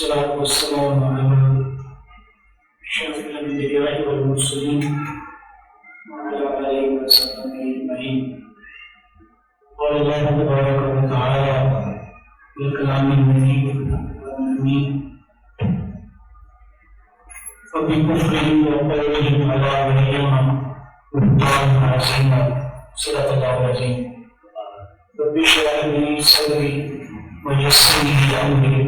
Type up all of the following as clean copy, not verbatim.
والصلاة والسلام على أشرف الأنبياء والمرسلين وعلى آله وصحبه أجمعين. قال الله تبارك وتعالى في الكلام المجيد والأمين: فبكفرهم وقولهم على مريم بهتانا عظيما. صدق الله العظيم. رب اشرح لي صدري ويسر لي أمري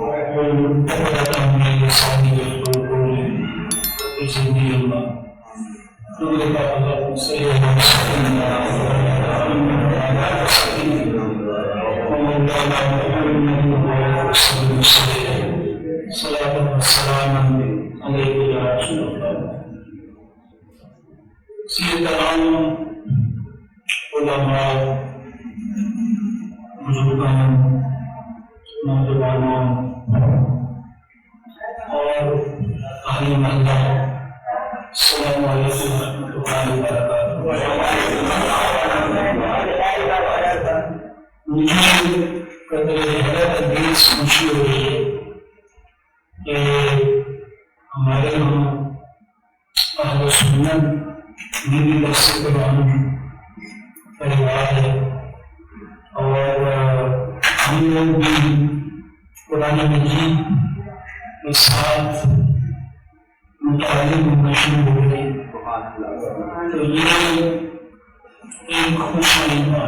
واحلل عقدة من لساني يفقهوا قولي رب زدني علما. اللهم صل وسلم على سيدنا ومولانا محمد وعلى آله وسلم. صلاة وسلاما عليك يا رسول الله. سیدنا علماء، بزرگان، نوجوانوں اور اہل محلہ، السلام علیکم ورحمۃ اللہ وبرکاتہ. مجھے قدر حیرت انگیز خوشی ہو رہی ہے کہ ہمارے یہاں اہل سنت دینی درس قرآن پریوار ہے اور ہم لوگ بھی قرآن مجید کے ساتھ متعلق مشہور ہو گئے. تو یہ ایک خوش مہینہ ہے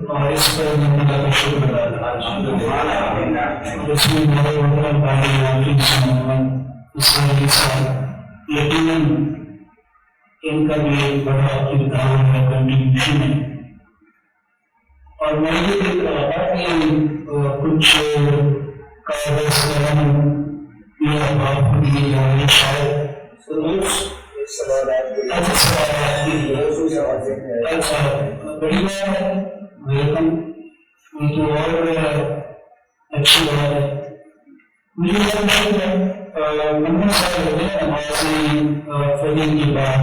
اور اس پر میں اللہ کا شکر ادا کرتا. اس میں میرے محترم بھائی عاقب سے محمد اسماعیل صاحب یقیناً ان کا بھی ایک بڑا کردار ہے، کنٹریبیوشن ہے. اور میں یہ دیکھ رہا تھا کہ کچھ کاغذ قلم یا بات کو دیے جا رہے شاید بڑی بات ہے. ویلکم، یہ تو اور اچھی بات ہے. مجھے لگتا ہے نمبر سال ہو گئے نمازی فجر کے بعد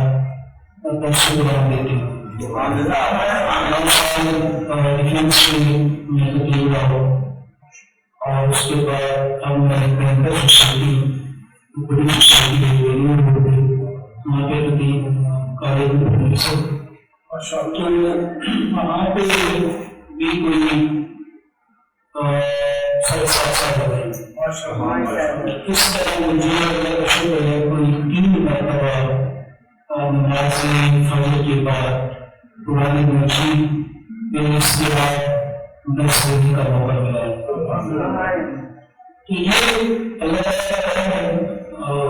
شکران دیتے ہیں. 9 سال ڈیفینس میں تجربہ ہو اور اس کے بعد ہم نے ایک بہتر سوسائٹی، بڑی سوسائٹی ہوگی وہاں پہ بھی کالج سب. تو وہاں پہ بھی کوئی 7.5 ہو گئے. اس طرح مجھے شکر ہے کوئی 3 مرتبہ نماز فجر کے بعد قرآن مجید میں اس کے بعد درس دینے کا موقع ملا ہے. تو یہ اللہ تعالیٰ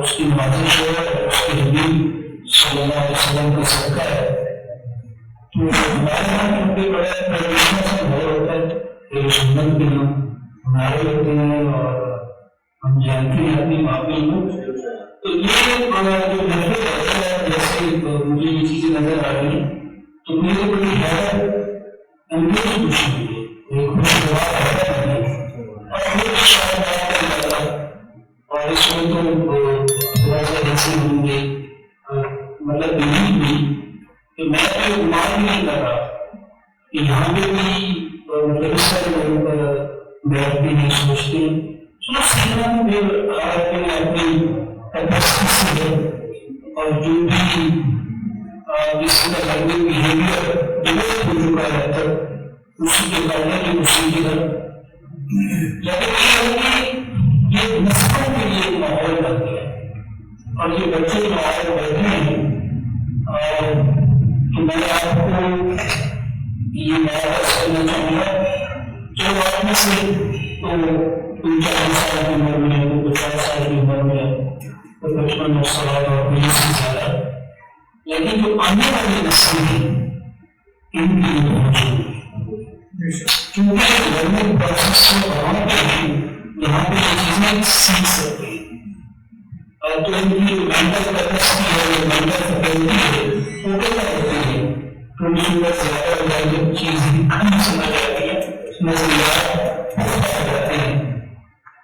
اس کی نوازش ہے، اس کے حبیب صلی اللہ علیہ وسلم کا صدقہ ہے. تو ہمارے یہاں کیونکہ بڑا ٹریڈیشنل سے بہت ہوتا ہے، ایک سنت کے نام ہمارے ہوتے ہیں اور ہم جانتے ہیں اپنی معافی کو. تو یہ جو محفل ہے، جیسے مجھے یہ چیزیں نظر آ رہی ہیں تو مجھے بڑی حیرت انگیز خوشی ہوئی ہے، ایک خوشگوار حیرت ہے. اور یہ شاید اور اس میں تو تھوڑا سا ایسے ہوں گے مطلب یہی ہوئی کہ میں تو گمان بھی نہیں کر رہا کہ یہاں پہ بھی مطلب اس طرح لوگ بیٹھتے ہیں، سوچتے ہیں چلو سینا میں اپنی کیپیسٹی سے ہے اور جو بھی جس کا لینگویج بہیویئر ڈیولپ ہو چکا ہے اسی کے کرنے کی کوشش ہے. لیکن یہ نسلوں کے لیے ماحول بن گیا اور یہ بچے ماحول بیٹھے ہیں. اور تو میں آپ کو یہ بات کرنا چاہوں گا جو آپ میں سے تو 40 سال کی عمر میں، 50 سال کی عمر میں، 55 سال اور 20 سے زیادہ، لیکن جو آنے والی نسل ہے ان کی موجود ہے. کیونکہ لرننگ پروسیس سے وہاں پہ بھی یہاں پہ یہ چیزیں سیکھ سکتے ہیں. اور تو ان کی جو مینٹل کیپیسٹی ہے، جو مینٹل فیکلٹی ہے، وہ کیا ہوتی ہے تھوڑی صورت زیادہ ہو جائے، جب چیزیں کم سمجھ جاتی ہے، نظریات آ جاتے ہیں.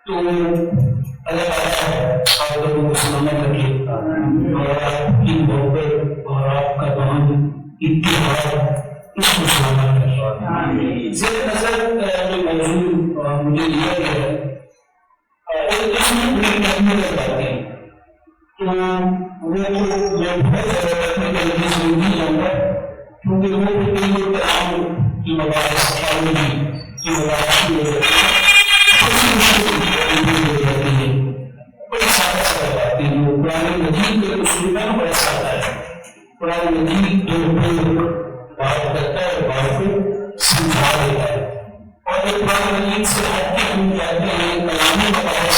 تو اللہ تعالیٰ آپ لوگوں کو سلامت رکھے اور آپ کی محبت اور آپ کا بہن اتحاد اس کو سلامت رکھے. زیر نظر جو موضوع مجھے دیا گیا ہے اور اس میں پوری اہمیت باتیں ہیں، تو وہ میں بہت زیادہ کرنے کے لیے ضرور نہیں جاؤں گا، کیونکہ وہ علم و تعلم کی مباحث تعلیمی کی مباحث کی وجہ سے بڑی سادہ سادہ باتیں ہیں، وہ قرآن مجید کے اصول میں بڑا سادہ ہے. قرآن مجید جو بات کرتا ہے بات کو سمجھا دیتا ہے، اور جب قرآن مجید سے ہٹ کے ہم جاتے ہیں کلامی مباحث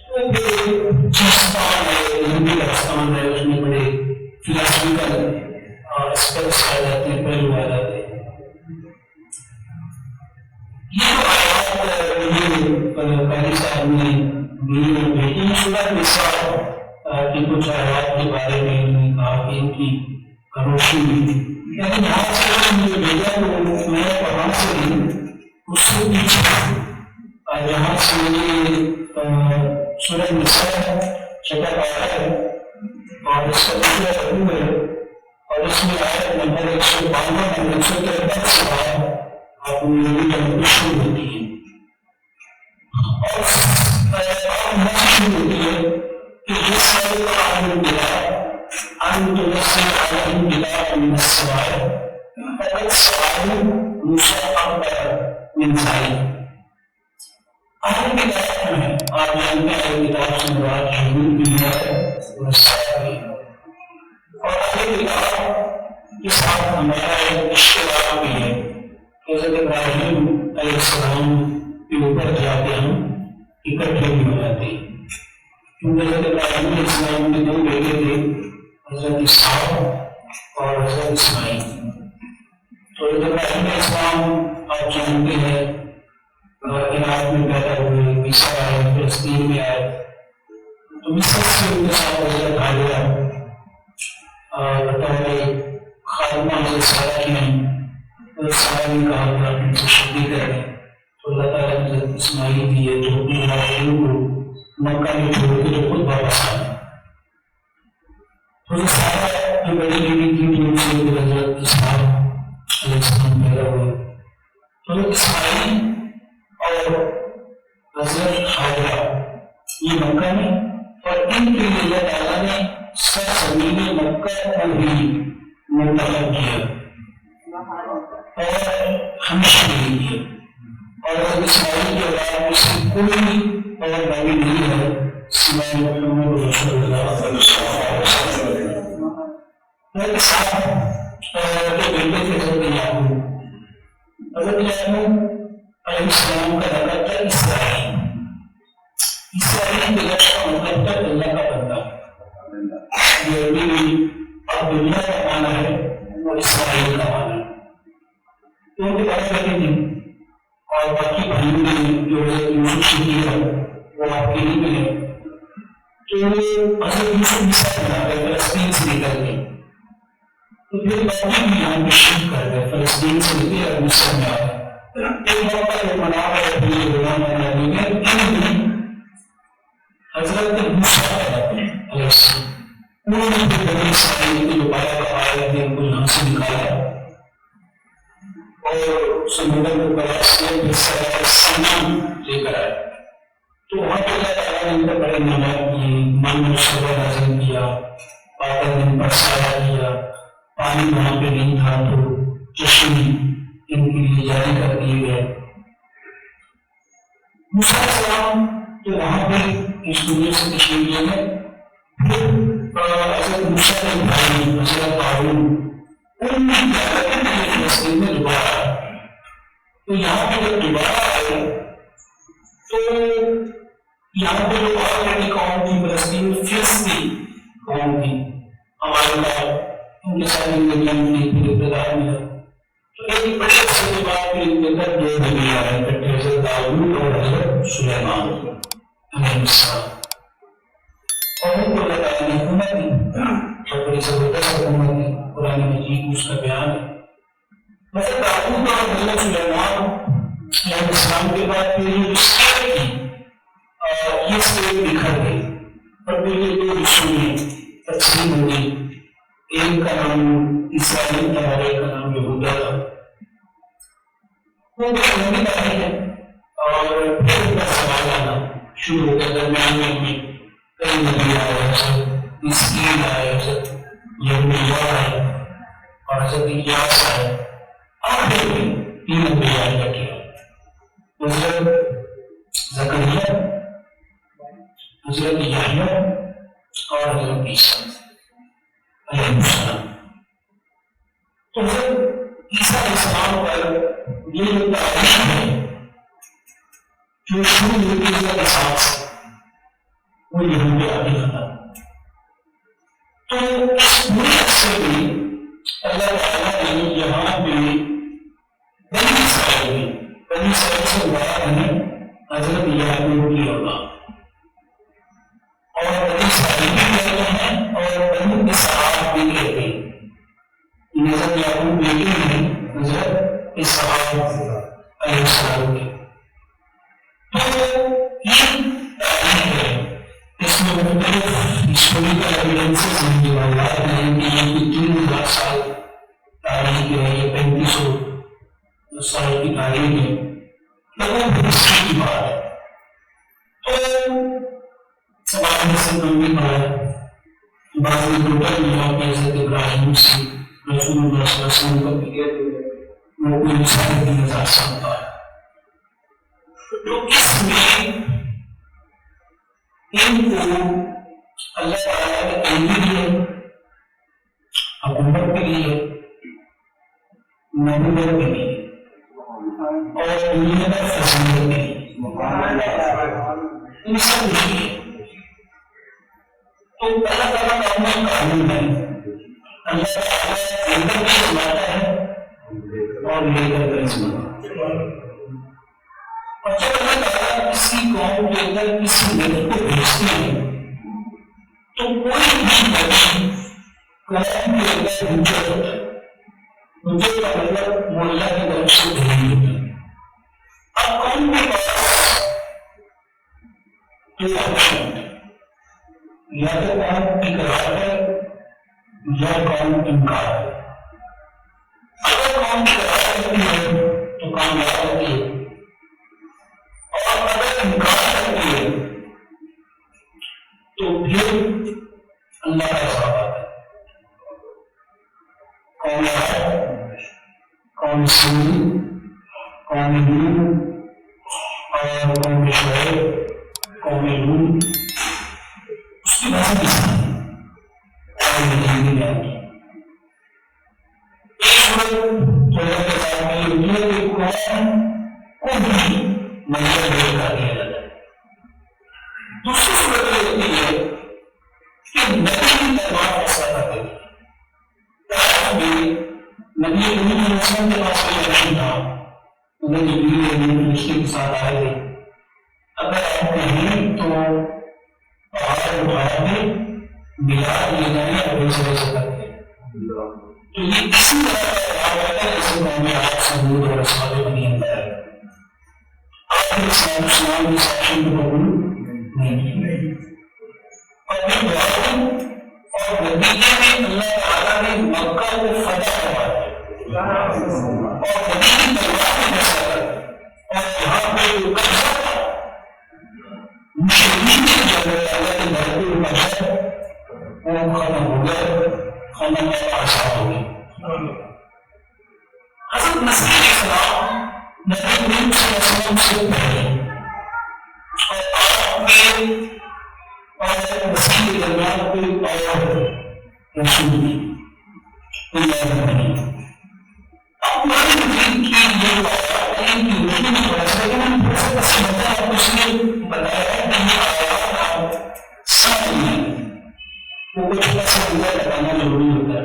تو پھر چیزستان ہے، علمی داستان ہے، اس میں بڑے فلاسفیکل اسپیکٹس آ جاتے ہیں، پہلو آ جاتے ہیں. یہ جو آیات قاری صاحب نے دی سورۃ نساء کی کچھ آیات کے بارے میں انہوں نے کہا کہ ان کی روشنی، لیکن یہاں سے مجھے بھیجا تو میں وہاں سے بھی اس سے پیچھے یہاں سے مجھے سورۃ نساء چکر آیا ہے اور اس کا دوسرا رقم ہے اور اس میں آیت نمبر 152 اور 153 سے آپ میری شروع ہوتی ہے اور شروع ہوتی ہے کہ جس سے قانون ملا ان تنسل علیہم بلا من السماء فقد سألوا موسیٰ اکبر من ذلك. اہل کتاب میں آپ جانتے ہیں کتاب سے مراد یہود بھی ہے اور عیسائی بھی، اور اہل کتاب کے ساتھ ہمارا ایک اشتراک بھی ہے. حضرت ابراہیم علیہ السلام کے اوپر جا کے ہم اکٹھے بھی ہو جاتے ہیں، کیونکہ حضرت ابراہیم علیہ السلام کے دو بیٹے تھے، حضرت اسحاق اور حضرت اسماعیل. تو حضرت ابراہیم علیہ السلام آپ جانتے ہیں عراق میں پیدا ہوئے، مصر آئے، فلسطین میں آئے، تو مصر سے ان کے ساتھ حضرت حاجرہ بطور خادمہ حضرت سارہ کی ہیں. سارہ نے کہا کہ آپ ان سے شادی کریں، تو اللہ تعالیٰ نے حضرت اسماعیل دیے جو اپنے والدین کو مکہ میں چھوڑ کے جو خود واپس آئے. تو سارہ جو بڑی بیٹی تھی جو ان سے حضرت اسحاق علیہ السلام پیدا ہوئے. تو حضرت اسماعیل اور حضرت حاجرہ یہ مکہ میں، اور ان کے لیے اللہ تعالیٰ نے سرزمین مکہ کو بھی منتخب کیا اور ہمیشہ کے لیے. اور حضرت اسماعیل کے بعد اس کی کوئی اور نبی نہیں ہے سوائے محمد رسول اللہ صلی اللہ علیہ وسلم. حضرت اسحاق کے بیٹے تھے حضرت یعقوب. حضرت یعقوب علیہ السلام کا لقب تھا اسرائیل. اسرائیل کے لفظ کا مطلب تھا اللہ کا بندہ. یہ بھی اب دنیا کا معنی ہے اور اسرائیل کا معنی ہے. تو ان کے پاس بیٹے تھے اور باقی بھائیوں نے جو یوسف شہید ہے وہ آپ کے لیے ملے. تو حضرت یوسف مصر میں آ گئے فلسطین سے نکل گئے. تو پھر باقی بھی یہاں شفٹ کر گئے، فلسطین سے نکلے اور مصر میں آ گئے. ایک موقع یہ منا ہے اپنی غلام بنانے میں حضرت موسیٰ علیہ السلام انہوں نے پھر بنی اسرائیل کی جو بایا کا آیا تھے ان کو یہاں سے نکالا اور سمندر کو کراس کیا، پھر سرائے سینا لے کر آئے. تو وہاں پہ اللہ تعالیٰ نے ان پر بڑے نعمت کیے، من و صبر نازل کیا، پاگل دن پر سایہ کیا، پانی وہاں پہ نہیں تھا تو چشمے ان کے لیے جاری کر دیے گئے. موسیٰ علیہ السلام تو وہاں پہ اس دنیا سے تشریف لے گئے. پھر حضرت موسیٰ کے بھائی حضرت ہارون ان کی قیادت میں فلسطین میں دوبارہ آئے. تو یہاں پہ جب دوبارہ آئے تو یہاں پہ جو آلریڈی قوم تھی فلسطین میں فلسطین قوم تھی ہمارے بعد ان کے ساتھ زندگی میں پھر اقتدار ملا. تو ایک بڑے عرصے کے بعد پھر ان کے اندر دو نبی آئے، حضرت داؤد اور حضرت سلیمان علیہ السلام. اور ان کو اللہ تعالیٰ نے حکومت دی اور بڑی زبردست حکومت دی. قرآن مجید میں اس کا بیان ہے. حضرت داؤد اور حضرت سلیمان علیہ السلام کے بعد پھر یہ اسٹیٹ تھی یہ اسٹیٹ بکھر گئی اور پھر یہ دو حصوں میں تقسیم ہو گئی. ایک کا نام اسرائیل تھا اور ایک کا نام یہودا تھا. وہ بڑی لمبی تاریخ ہے اور شروع ہوتا ہے درمیان میں کئی نبی آئے، حضرت اسماعیل آئے، حضرت یحییٰ آئے اور حضرت الیاس آئے، آخر میں تین انبیاء رکھے حضرت زکریا، حضرت یحییٰ اور حضرت عیسیٰ علیہ السلام۔ تو حضرت عیسیٰ علیہ السلام پر یہ تعریف ہے جو شروع ہوتی ہے اسحاق سے، وہ یہود عربی ختم۔ تو اس ملک سے بھی اللہ تعالیٰ نے یہاں پہ بنی اسرائیل سے مراد ہے حضرت یعقوب کی اولاد، اور بنی اسرائیل بھی کہتے ہیں اور بنی اسحاق بھی کہتے ہیں۔ حضرت یعقوب بیٹے ہیں حضرت اسحاق علیہ السلام کے۔ تو یہ تعریف ہے، اس میں مختلف ہسٹوریکل ایویڈنسز ہیں جو روایات ہیں کہ یہ 3000 سال تاریخ ہے، یہ 3500 سال کی تاریخ ہے، لیکن ہسٹری کی بات ہے۔ تو سوال میں سے کم بھی پڑا ہے، بعض ٹوٹل یہاں پہ حضرت ابراہیم سے رسول اللہ صلی اللہ علیہ وسلم کا پیریڈ وہ کوئی 3000 سال کا ہے۔ تو اس میں ان کو اللہ تعالیٰ کے تعلیم کے لیے، حکومت کے لیے، نبوت کے لیے اور دنیا کا فیصلے کے لیے، ان سب کے لیے تو اللہ تعالیٰ کا اپنا قانون ہے۔ اللہ تعالیٰ اندر بھی سناتا ہے اور لے کر کے سناتا ہے، اور جب اللہ تعالیٰ کسی قوم کے اندر کسی نبی کو بھیجتے ہیں تو کوئی بھی نبی قوم کے اندر حجت ہوتا ہے۔ حجت کا مطلب وہ اللہ کی طرف سے دلیل ہوتا ہے۔ اب قوم کے پاس دو آپشن ہے، یا تو قوم اقرار ہے یا قوم انکار ہے۔ اگر قوم اقرار کرتی ہے تو کامیاب ہوتی ہے، اور اگر انکار کرتی ہے تو پھر اللہ کا عذاب آتا ہے۔ قوم عاد، قوم سمود، قوم نوح اور قوم شعیب، قوم لوط، اس کی بات نہیں ہے۔ دوسری صورت یہ ہوتی ہے کہ نبی کی دربار ایسا کرتے ہیں، نبی علیہ السلام کے پاس کوئی نہیں تھا، انہیں جبریل علیہ السلام کے ساتھ آئے تھے، اگر آپ نہیں تو پہاڑ اٹھا کے بلا لے جائیں اور دوسرے سے کرتے ہیں۔ تو یہ کسی طرح کا روایت ہے جسے قوم عاد، سمود اور اصحاب مدین ہے۔ آپ اسلام کی سیکشن کو قبول نہیں کی، اور پھر بعد اور نتیجے میں اللہ تعالیٰ نے مکہ کو فتح کروا دیا اور نبی کی دربار میں فیصلہ کر دیا، اور یہاں پہ جو قبضہ تھا مشرکین کے جو اللہ کے گھر کو قبضہ وہ ختم ہو گیا، ختم کا آسان ہو گیا۔ حضرت مسیح علیہ السلام نبی کریم صلی اللہ علیہ وسلم سے پہلے اور آپ کے اور مسیح کے درمیان کوئی اور رسول نہیں، کوئی اور نہیں۔ اب قرآن مجید کی جو آیات ہیں ان کی روشنی میں تھوڑا سا لیکن تھوڑا سا سمجھا آپ کو اس نے بتایا ہے کہ یہ آیات آپ سمجھ لیں، وہ کچھ تھوڑا سا مجھے بتانا ضروری ہوتا ہے۔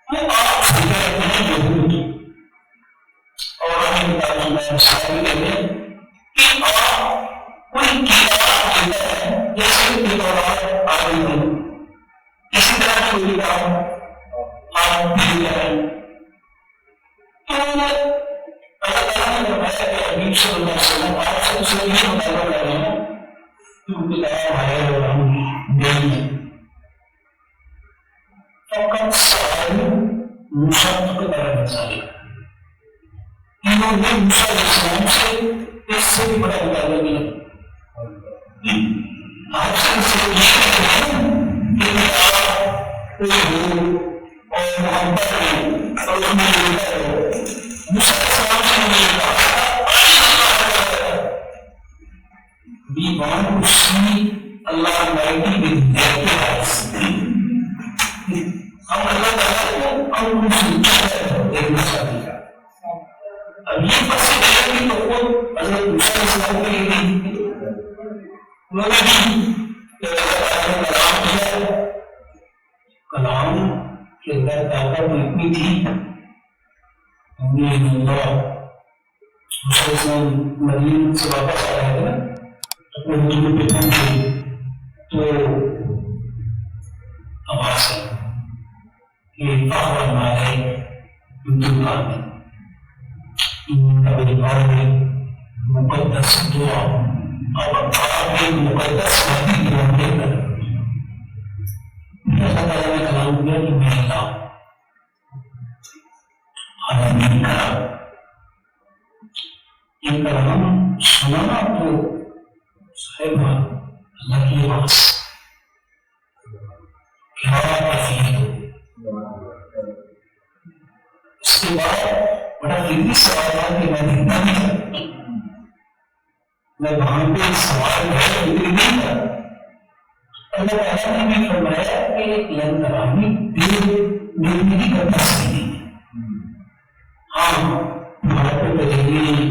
وہ آپ سمجھا رہتے ہیں یہود، اور ہمیں مسائل کہتے ہیں کہ آپ کوئی کتاب دیتا ہے جیسے کہ تورات آئی ہے، اسی طرح کوئی کتاب آپ بھی ہے، تو اللہ تعالیٰ نے فرمایا کہ حبیب صلی اللہ علیہ وسلم آپ سے اس لیے یہ مطالبہ کر رہے ہیں کہ وہ کتاب ہے اور ہم نہیں ہیں۔ فقط سوال مشق پر مسائل، انہوں نے موسیٰ علیہ السلام سے اس سے بھی بڑا مطالبہ نہیں، آپ سے اور محبت اور اس میں we want to see Allah Almighty with their eyes. ہم اللہ تعالیٰ کو ہم دیکھنا چاہتے ہیں. اب یہ بس کی تو خود حضرت موسیٰ علیہ السلام کے لیے بھی انہوں نے بھی کلام کے اندر طاقت اتنی تھی. اللہ موسیٰ علیہ السلام مدین سے واپس آ رہے تھے اپنے وجود پہ پہنچے تو آواز ہے کہ فاغر مارے دکان میں مقدس دعا اور آپ ایک مقدس وادی ڈھونڈنے پر اللہ تعالیٰ نے کلام دیا کہ میں اللہ نہیں کرا. یہ کلام سنانا تو صاحب اللہ کی آواز کیا تفریح ہو. اس کے بعد بڑا فکری سوال ہے کہ میں دیکھنا نہیں چاہتا. میں وہاں پہ سوال ہے فکری نہیں تھا. اللہ تعالیٰ نے بھی فرمایا کہ لن ترانی دیکھنے کا تصویر نہیں ہے. ہاں تمہارے کو تجلی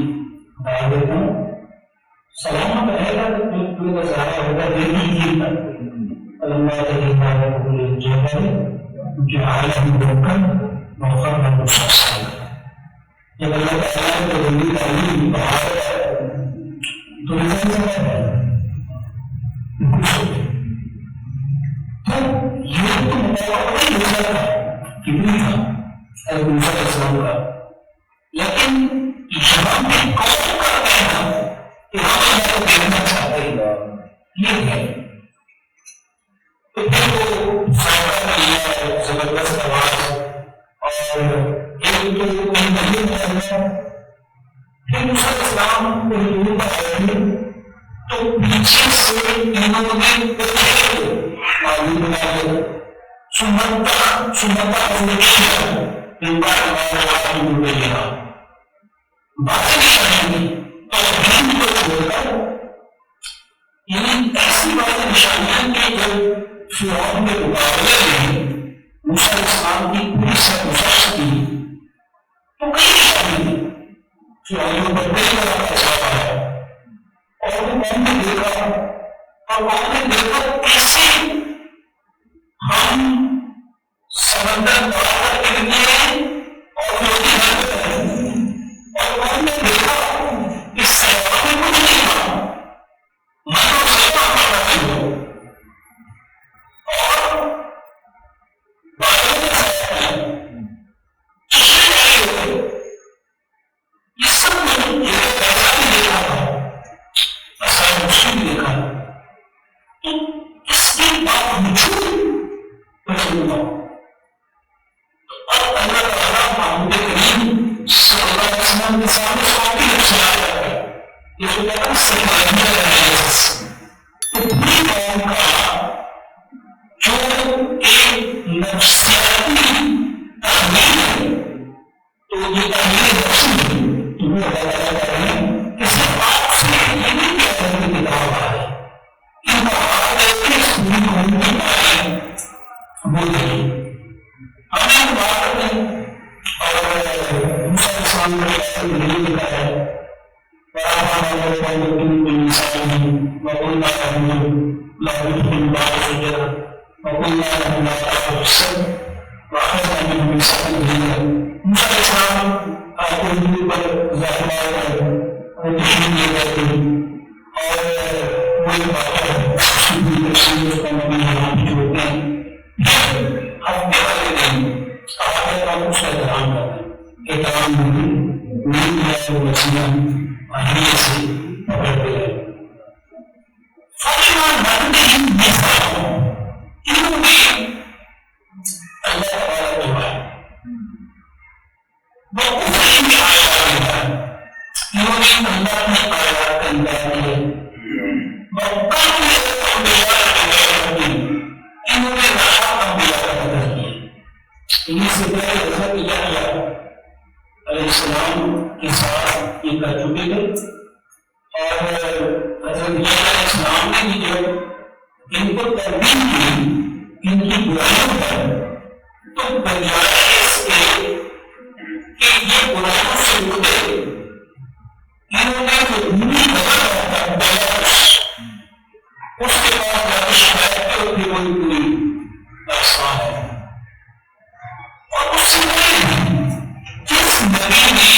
بتا دیتا ہوں. سلامت رہے گا تو ظاہر ہوگا دیکھیے اللہ جو ہے کہ عالم بھوکن موقع میں مشخص ہے. جب اللہ تعالیٰ کو زندگی تعلیم بہار تو رزن سے ہے تو یہ تو موقع نہیں ہو سکتا کتنی تھا حضرت موسیٰ علیہ السلام کا. لیکن یہاں بھی قوم کا کہنا کہ ہم اللہ کو دیکھنا چاہتے ہیں یہ ہے. تو پھر وہ فائدہ کیا زبردست آواز اور ایک تو نہیں کرنا. پھر موسیٰ علیہ السلام کو حضور پر آئے تو پیچھے سے انہوں نے معلوم بنایا سنتا ان بار ہمارے مل گیا باتیں نشانی توحید کو چھوڑ کر یعنی ایسی باتیں نشانیاں کہ جو فرعون کے مقابلے میں موسیٰ علیہ السلام کی پوری سرگزشت کی تو کئی نشانی فرعون پر کئی طرح کا اصابہ ہے اور وہ قوم نے دیکھا اور قوم نے دیکھا کیسے ہم سمندر پار کر کے اور روٹی بند اور قوم نے دیکھا کہ سیاح میں کچھ نہیں تھا مانو سیاح کرنا چاہیے اور بادل میں سیاح چشمے نہیں ہوئے. یہ سب نے یہ ایسا بھی دیکھا تھا ایسا مشکل دیکھا تو اس کی بات مجھے پسند ہوا. اور اللہ تعالیٰ محمد کریم صلی اللہ علیہ وسلم کے سامنے کافی اچھا ہے یہ جو کہتا ہے سکھانے تو پوری قوم کا جو ایک نفسیاتی تحمیل ہے تو یہ تحمیل نفسی ہے تو وہ اللہ تعالیٰ کریں کہ صرف آپ سے یہ نہیں کہتا ہے کہ کتاب ہے ان کا حال ہے کہ اس پوری قوم کی باتیں بول رہی ہمیں بات میں اور موسیٰ علیہ السلام نے ایسے نہیں لکھا ہے وَقُلْنَا لَهُ لَا يُدْخِلُ بَعْضُ سُجَّدًا وَقُلْنَا لَهُ لَا تَعْبُدُ السَّبْتَ وَأَخَذْنَا مِنْهُ مِيثَاقًا غَلِيظًا. موسیٰ علیہ السلام آپ کو حضور پر ظاہر اور تشریح کرتے ہیں اور وہی بات ہے تشریح کا مطلب ہوتے ہیں ہفتے والے دن آپ کا کچھ احترام کرتے ہیں احترام نہیں وسیلہ آہنی سے پکڑتے ہیں. فاطمہ بنتے ہی مثال انہوں نے اللہ تعالیٰ جو ہے وہ اسے بھی آشار لیا انہوں نے اللہ کی آیات کا انکار کیا حضرت اسلام نے جو ان کو تربیت کی ان کی برائیوں پر، تو بجائے اس کے کہ یہ برائیوں سے رکے، انہوں نے جو دینی اس کے بعد جب شاید تو بھی وہی پوری احسان ہے. اور اس میں جس نبی نے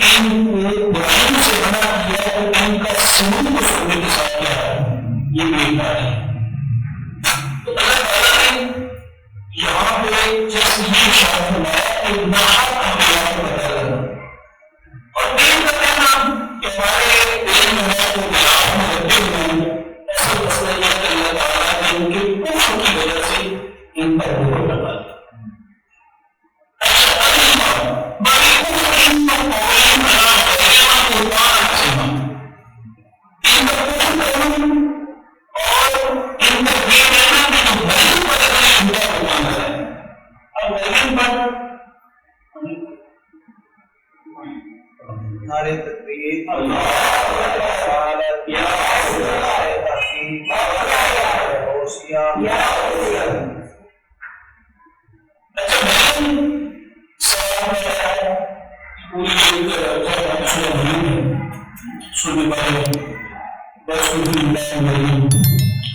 ان کو برائیوں سے منع کیا تو ان کا سلوک اس کے ساتھ کیا ہے یہ دیکھنا ہے. تو اللہ تعالیٰ نے یہاں پہ جس یہ شاید فرمایا کہ ناحق اخلاق کو بتایا اور دین کا کہنا کہ ہمارے دین میں ہے تو خلاف میں رکھے ہوئے ایسا مسئلہ یہ کہ اللہ تعالیٰ نے ان کے کفر کی وجہ سے ان پر حکم لگا دیا. اچھا اگلی بات باقی کفر ان کو قوم بنا کریمہ قربان حسینہ ان کا کفر کروں اور ان کا یہ کہنا کہ جو بھائی پر اپنے جھوٹا قربان ہے. اب لیکن پر نعرے تکبیر اللہ تعالی کیا نعرے تحقیق غوثیہ اچھا میں سوال ہے پوری سننے والے بس اللہ علیہ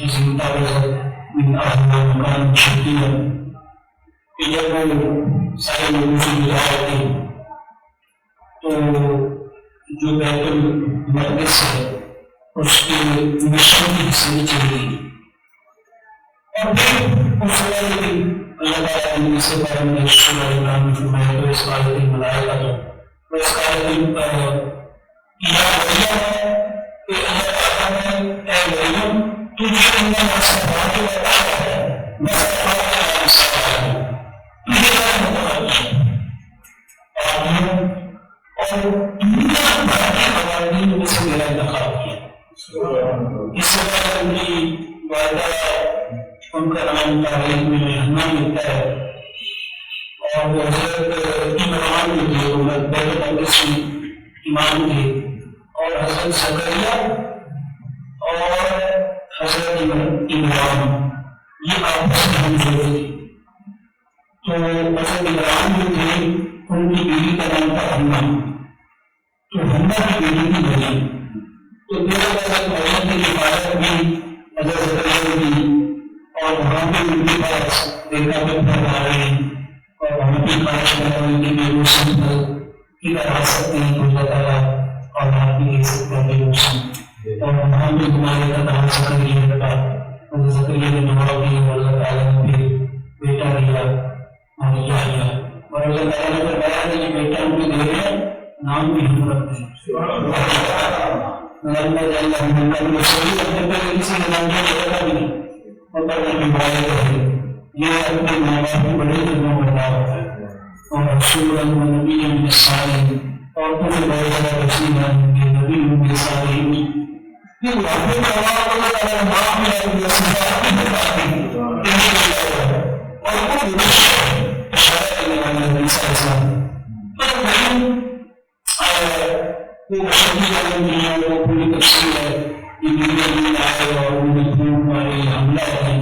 اس مطابق من اہل مکان شکیہ کہ جب وہ سارے لوگوں سے گزار تھے تو جو بیت المقدس ہے اس کے مشرقی حصے میں چلی گئی اور پھر اس وقت اللہ تعالیٰ نے اسے بارے میں سورہ عمران میں فرمایا تو اس آیت ملائکہ تو اس آیت کیا وجہ ہے کہ اللہ تعالیٰ نے اے مریم تجھے اللہ مصطفیٰ کے بتایا ہے مصطفیٰ کے مصطفیٰ تجھے بارے متعلق ہے اور دنیا بھر کے خواتین میں سے میرا انتخاب کیا. اس سے بعد ان کی والدہ ان کا نام تاریخ میں رہنا ملتا ہے اور وہ حضرت عمران بھی تھے وہ بیت المقدس میں امام تھے اور حضرت زکریا اور حضرت عمران یہ آپس میں ہم جوڑے تھے. تو حضرت عمران جو تھے ان کی بیوی کا نام تھا حنا تو حنا کی بیٹی کی بنی تو میرا حضرت مریم کی حفاظت بھی حضرت زکریا کی اور وہاں پہ ان کے پاس دیکھا پہ پڑھا رہے ہیں اور وہاں پہ خواہش کر رہے ہیں کہ روشن پر کدھر آ سکتے ہیں تو اللہ تعالیٰ اور آپ بھی دیکھ سکتے ہیں روشن اور وہاں پہ تمہارے کا نام زکریا بیٹا اور زکریا نے دعا کی اور اللہ تعالیٰ نے پھر بیٹا دیا اور یحییٰ اور اللہ تعالیٰ نے فرمایا کہ یہ بیٹا ان کو دے رہے نام بھی ہم رکھتے ہیں. اللہ جل وعلا نے رسول اپنے پر کسی نام کا دیکھا بھی نہیں اور پر ان کی باتیں رہے یہ اپنے ماں باپ کو بڑے کرنا پڑتا ہے اور رسول اللہ نبی کے سارے اور تو سے بڑے بڑے رسول ہیں نبی ان کے سارے یہ واقعی اللہ تعالیٰ باپ میں اپنے صفات کی بتاتے ہیں اور وہ اشارہ کرنے والے نبی صلی اللہ علیہ وسلم پر نہیں وہ شدید علم دنیا کو پوری تفصیل ہے یہ دنیا دن آئے اور وہ مضمون والے حملہ ہے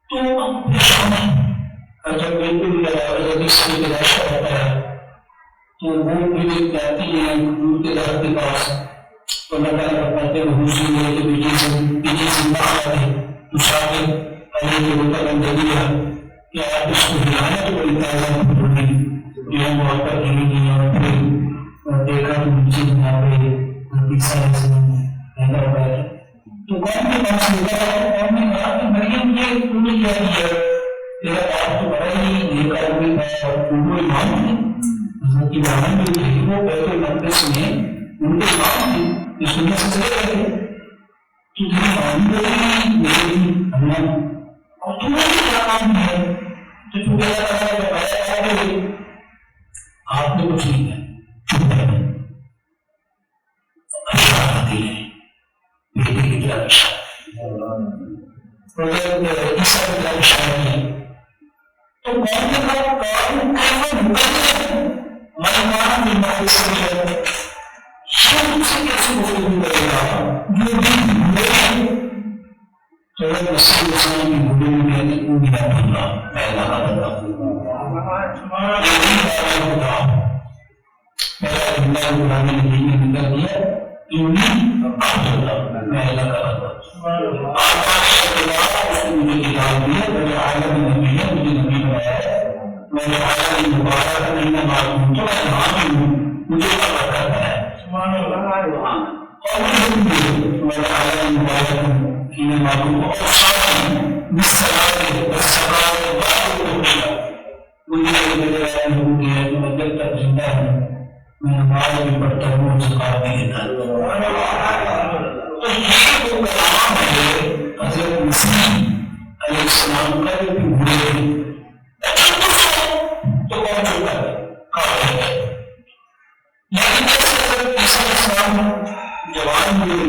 تو اب شام جب بالکل حدیث سے گزاشتہ ہوتا ہے تو وہ بھی جاتی ہیں دور کے درخت کے پاس تو اللہ تعالیٰ بتاتے ہیں حضور ہے کہ پیچھے سے باہر آئے تو شاید علیہ کے روکا بن دیا کہ آپ اس کو ہلانا تو بڑی تازہ پڑھنے جو ہم وہاں پر گری نہیں اور پھر دیکھا تو نیچے جہاں پہ تیسرا رہنا ہوا ہے تو قوم کے پاس نکلا قوم نے کہا کہ مریم یہ تم نے کیا کیا تیرا باپ تو بڑا ہی نیک آدمی تھا اور وہ امام تھے حضرت ابراہیم جو تھے وہ بیت المقدس میں ان کے امام تھے یہ سننے سے چلے گئے کہ تمہیں کام بولی میری اللہ اور تمہاری کیا کام ہے تو چونکہ اللہ تعالیٰ نے بتایا کہ آپ نے کچھ نہیں کیا اچھا آتی ہے بیٹی کی طرح عیسیٰ کی طرح اشارہ ہے تو کون کے بعد کام کیسے مکمل ہے مہمان کی مقصد ہے شرم سے کیسے گفتگو کرے گا جو بھی تو رسول اسلام کی گھوڑے میں کہتے ہیں ان کا بھلا پہلا ہوگا میرا اللہ قرآن مجید میں نکل دیا انہیں پہلا ہوگا مجھے کتاب دیا میرے عالم نبی ہے مجھے نبی بنایا میرے عالم مبارک نہیں معلوم تو میں نام ہوں مجھے پتا کرتا ہے اور میرے عالم مبارک انہیں معلوم اور ساتھ مستقبل مستقبل مجھے میرے عالم ہو گیا تو میں جب تک زندہ ہوں میں نماز بھی پڑھتا ہوں زکات بھی دیتا ہوں تو یہ وہ کلام ہے حضرت مسیح علیہ السلام کا جو بھی ہوئے تو کون چھوٹا ہے کافر ہے لیکن جیسے حضرت عیسیٰ علیہ السلام جوان ہوئے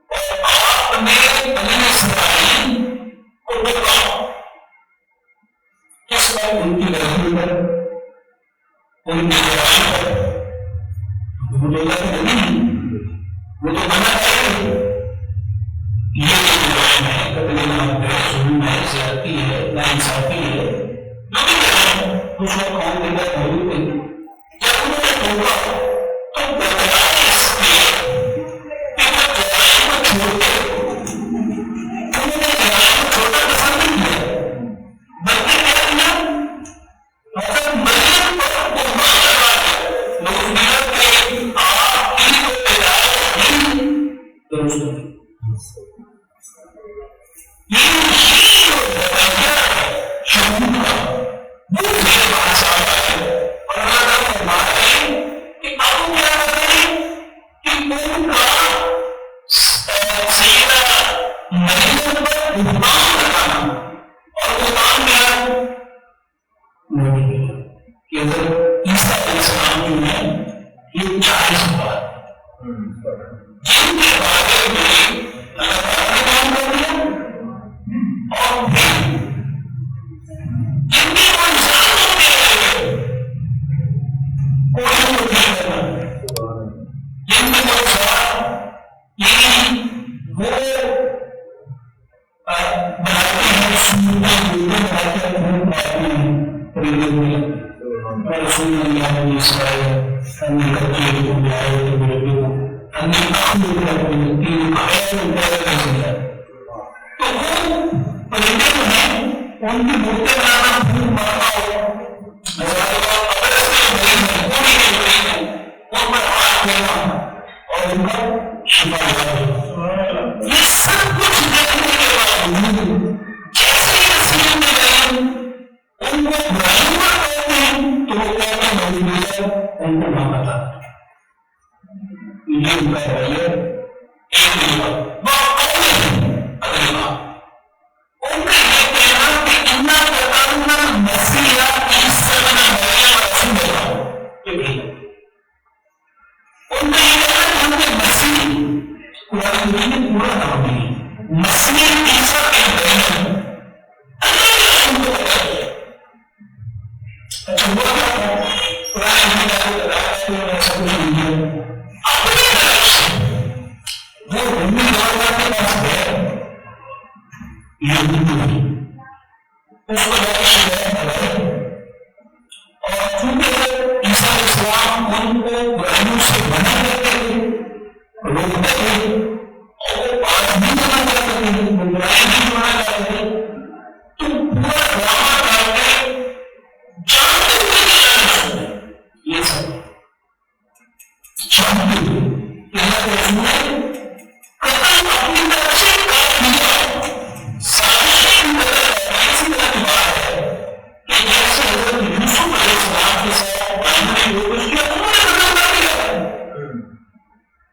اور آپ نے بنی اسرائیل کو بتاؤ اس پر ان کی لڑکی پر ان کی جوانی پر وہ تو نہیں وہ تو بنا چاہیے یہ جو ہے قتل عام ہے ظلم ہے زیادتی ہے ناانصافی ہے جو بھی ہے اس کو قوم کے اندر موجود ہے جب انہوں نے ٹوکا تو بتایا اس لیے کہ وہ جوانی کو چھوڑتے انہوں نے جوانی کو چھوڑنا پسند نہیں کیا بلکہ کیا کیا حضرت مریم پر وہ مان لگا نوزیت کے آپ کی کو پیدائش نہیں درست نہیں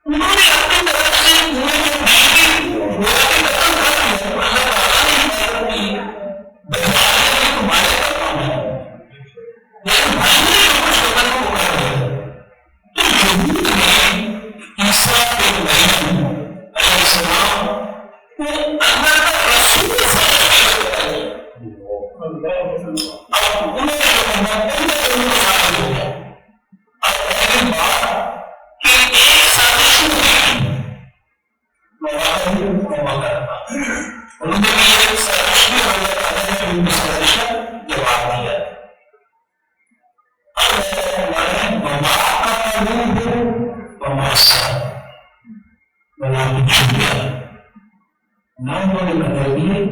انہوں نے اپنی طرف سے توبہ کرتا انہوں نے یہ سرش بھی اللہ تعالیٰ نے ان کی سرش کا جواب دیا نہ انہوں نے قدر دیے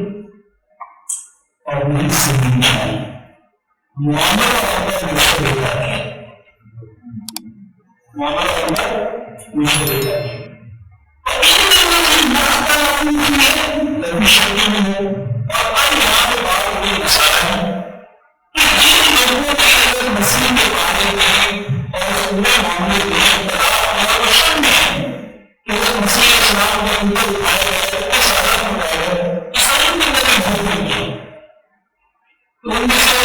اور نہیں سنی چاہیے معاملہ اندر مشکل ہو جاتی ہے معاملہ اندر مشکل ہو جاتی ہے نبی شکل میں ہو اور اب یہاں پہ بات ہوئی مسئلہ ہے کہ جن لوگوں نے اگر مسیح کے بارے میں اور پورے معاملے میں بڑا روشن میں ہے کہ وہ مسیح اسلام نے ان کو اٹھایا گیا اس حالت میں اٹھایا گیا عیسائی نے نبی بھول نہیں کیا تو ان میں سے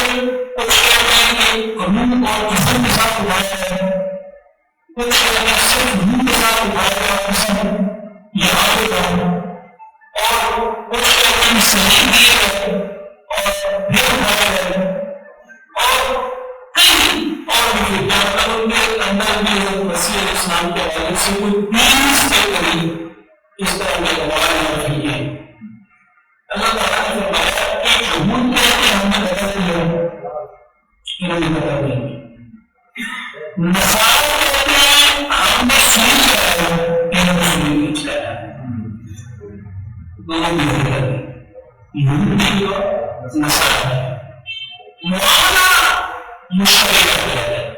کچھ کہتے ہیں کہ قانون اور قسم کے ساتھ اٹھایا ہے کچھ کہتے ہیں صرف دین کے ساتھ اٹھایا گیا قسم یہاں پہ کہوں اور کچھ کہتے ہیں صحیح دیے گئے اور پھر اٹھایا گیا اور کئی اور بھی جہاں ان کے اندر بھی مسیح اسلام کے حوالے سے کوئی 30 کے قریب اس طرح کے حوالے موجود ہیں اللہ تعالیٰ نے فرمایا کہ حکومت کے کہ ہم نے بدل دیا انہوں نے بدل دیا نصارہ کہتے ہیں ہم نے سنی چاہا انہوں نے سنی نہیں چاہا دونوں بھی بدل دیا یہودی اور نصارہ معاملہ مشکل کر دیا ہے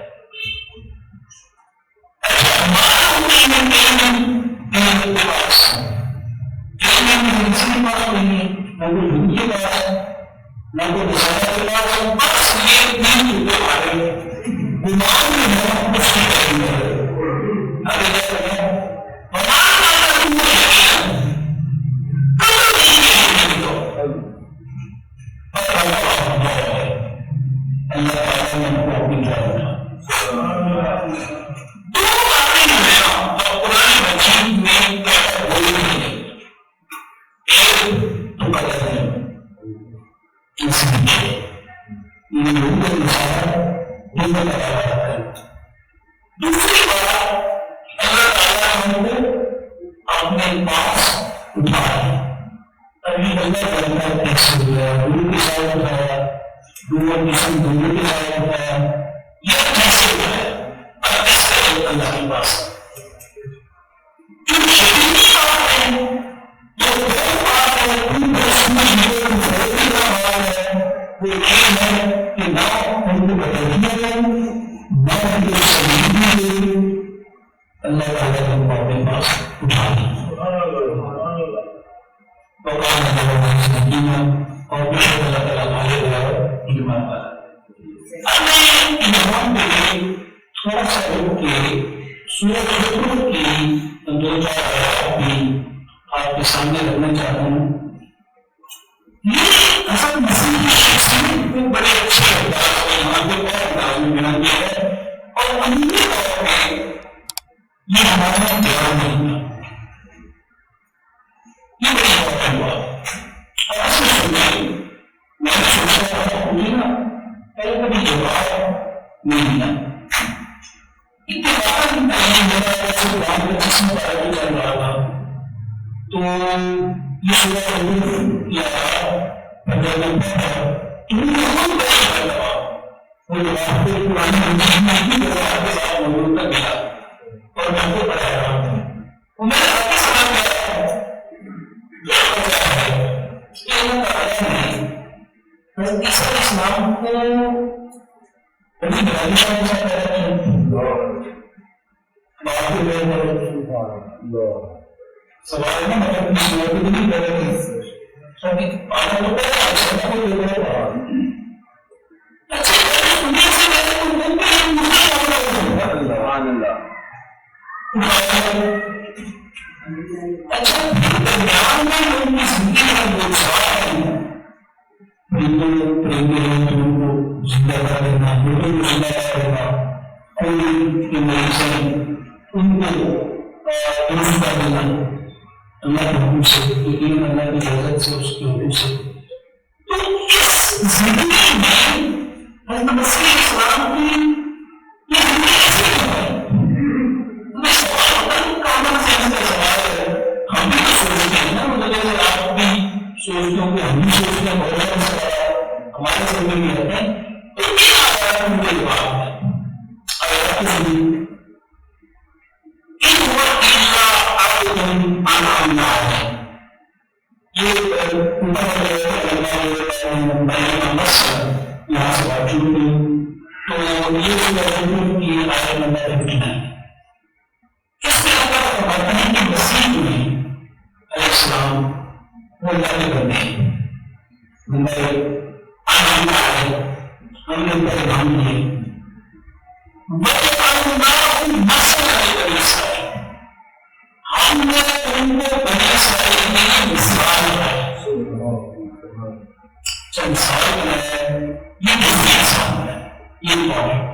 دوسری بات اللہ تعالیٰ ہم کو اپنے پاس اٹھایا ابھی اللہ تعالیٰ ایسے ہوا گرو کے ساتھ اٹھایا گرو قسم گرو کے ساتھ اٹھایا یہ کیسے اٹھایا اب اس طرح اللہ کے پاس جو شدیدی بات ہے جو بہت بات ہے ان کو سمجھنے کو ضروری رہا ہے وہ یہ ہے کہ نہ ان کو بدل دیا گیا اللہ تعالیٰ نے اپنے پاس اٹھا دیا اور اللہ تعالیٰ اب میں یہاں پہ تھوڑا سا روک کے سورۃ زخرف کی 2-4 آیات بھی آپ کے سامنے رکھنا چاہتا ہوں یہ حضرت مسیح کی شخصیت کو بڑے اچھے انداز اور یہاں پہ اور انداز میں بیان کیا ہے اور عمومی طور پہ یہ ہمارا دھیان نہیں تھا یہ بڑی بات ہوا اور ایسے سنیے میں نے سوچا تھا پوچھی نا پہلے کبھی جواب نہیں ملا اتفاقاً پہلے میرا ایسے قرآن کا جسم پڑھا کے چل رہا تھا تو یہ سورۃ زخرف یا پڑھا تو مجھے بہت بڑا لگا وہ جواب کو قرآن مجید میں بھی جواب کے ساتھ موجود تک ملا اور میں کو پڑھا رہا ہوں وہ میں آپ کے ساتھ گیا کیا وجہ ہے کہ اللہ تعالیٰ نے حضرت عیسیٰ علیہ السلام کو بڑی بھاری شان سے پیدا کیا باقی لوگ سوال میں مطلب اس لوگ بھی نہیں پیدا کی کیونکہ پانا ہوتا ہے اور سب کو لے رہا اچھا دنیا سے پہلے ان کو بھی مجھے سبحان اللہ اچھا درمیان میں لوگوں کی زندگی کا جو سوال ہے پرندوں کو زندہ کر دینا لوگوں کو زندہ کر دینا کوئی کے مریض ان کو درست کر دینا اللہ کے حکم سے یقین اللہ کی اجازت سے اس کے حکم سے تو اس زندگی میں حضرت مسیح اسلام کی یہ زندگی کیسے ہے ہمیں سوال ہوتا ہے کامن سینس کا سوال ہے ہم بھی تو سوچتے ہیں سوچتا ہوں کہ ہم بھی سوچتے ہیں ہمارے سمجھ میں رہتے ہیں تو یہ آیا مجھے جواب ہے یہاں سے بات شروع ہوئی تو یہ اس کے اوپر بتاتے ہیں کہ مسیح میں علیہ السلام وہ اللہ کے بندے ہیں ہم نے پیغام دیے ہم نے ان کو بڑے سارے مثال چند سال ہے یہ انسان ہے یہ کون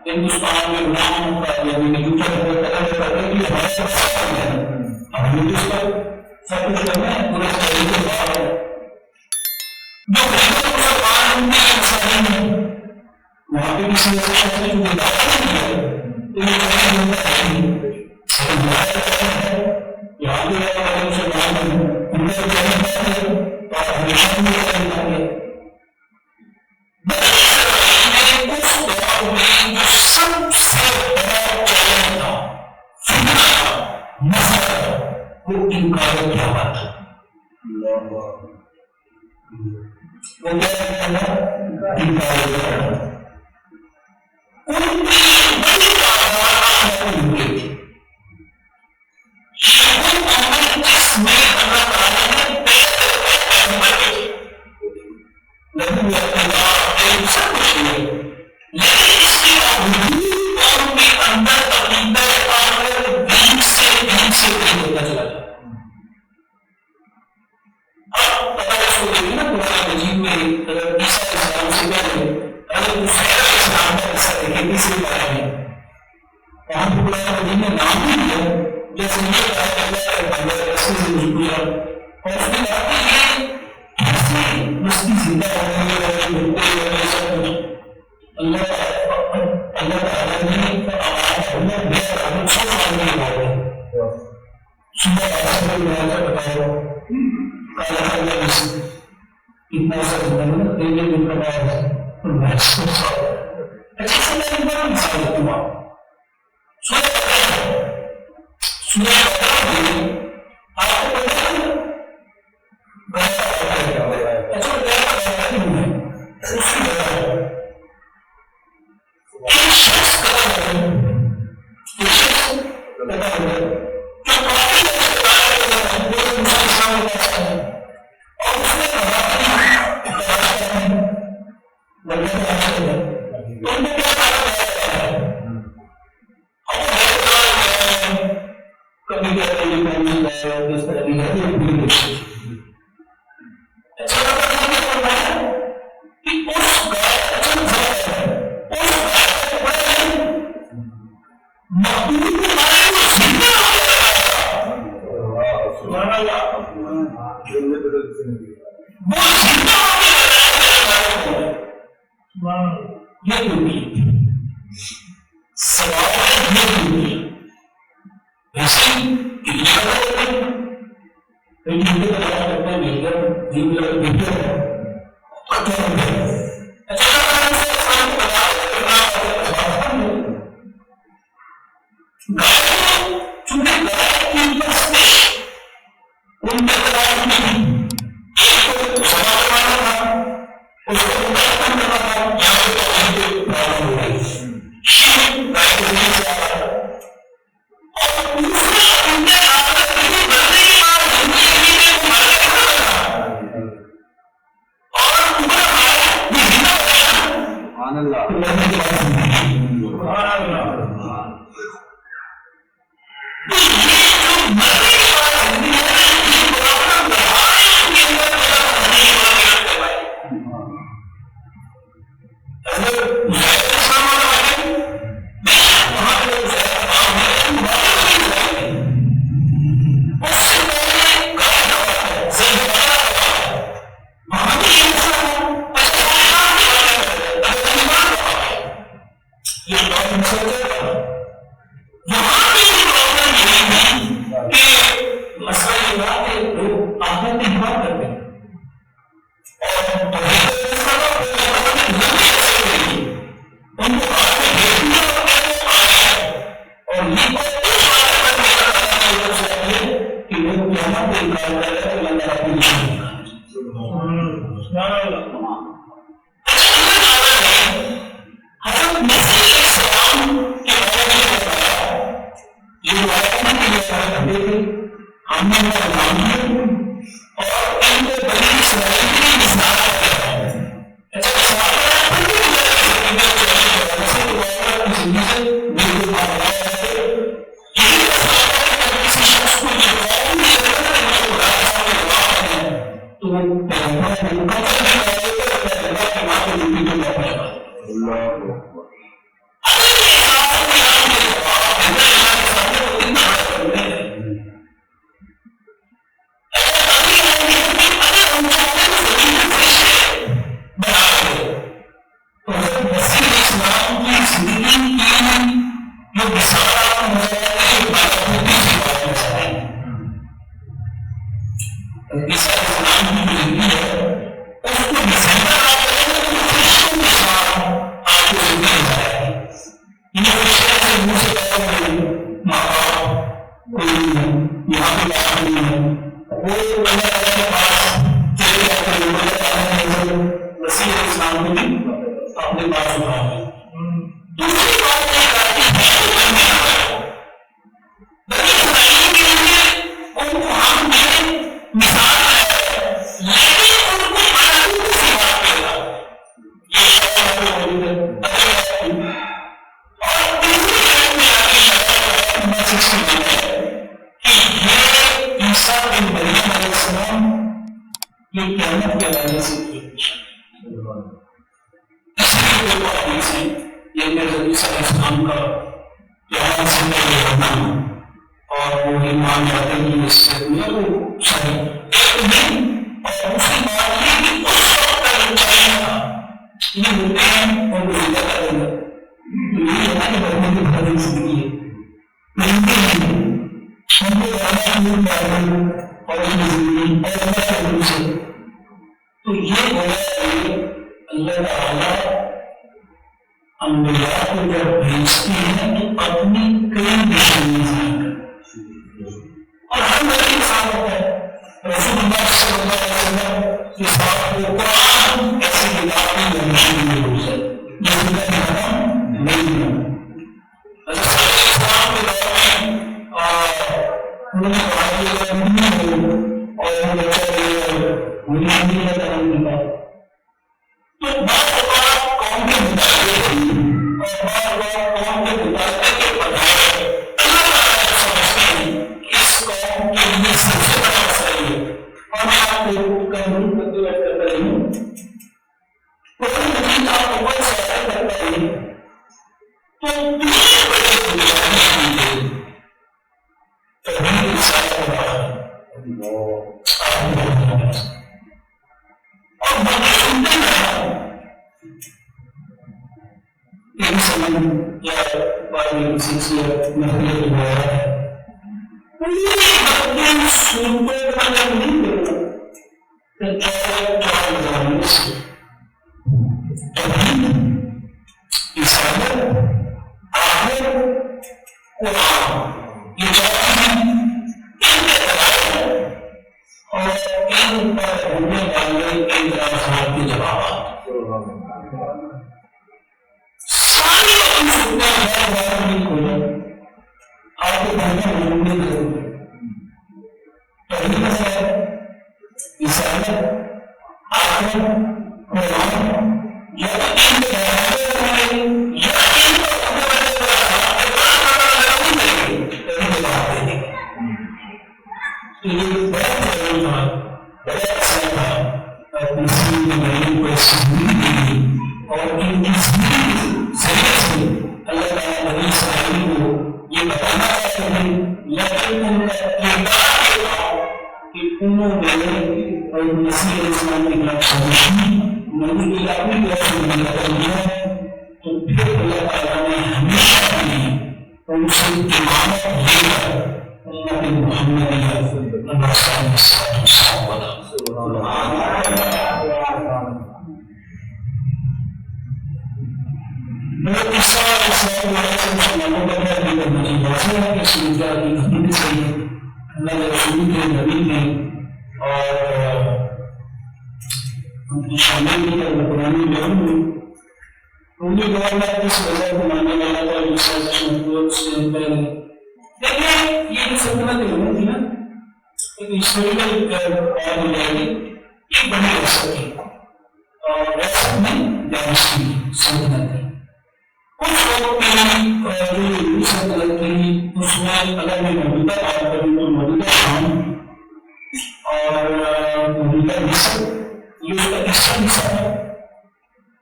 ہندوستان میں نام کا سب کچھ کرنا ہے پورے وہاں پہ کسی سبحان اللہ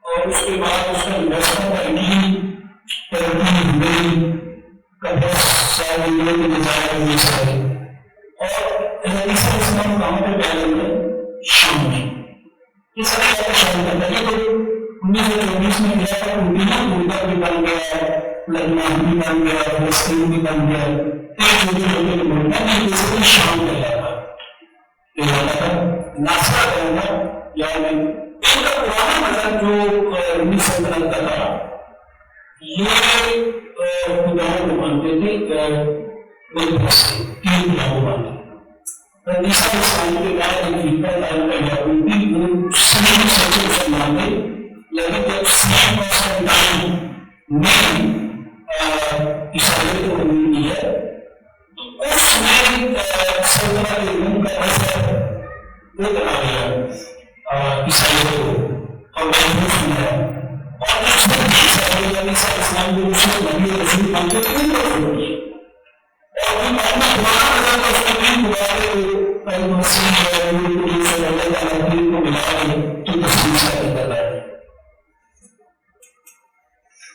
اور اس کے بعد اس کا لبنان بھی بن گیا، فلسطین بھی بن گیا، ایک چھوٹے چھوٹے ملک ہیں جیسے شام کہلاتا ناسا کہنا، یعنی ان کا پرانا مذہب جو ابن سلطنت کا تھا، یہ خداؤں کو مانتے تھے، تین خداؤں کو مانتے تھے۔ عیسیٰ علیہ السلام کے بعد ایک فرقہ قائم کر یہودی وہ سبھی سچے مسلمان تھے، لیکن جب سیاہ میں عیسائیت کو قبول کیا تو اس میں سلطنت روم کا اثر وہ بنا گیا عیسائیت کو اور محفوظ کیا، اور اس میں عیسیٰ علیہ السلام کو رسول نبی رسول مانتے تھے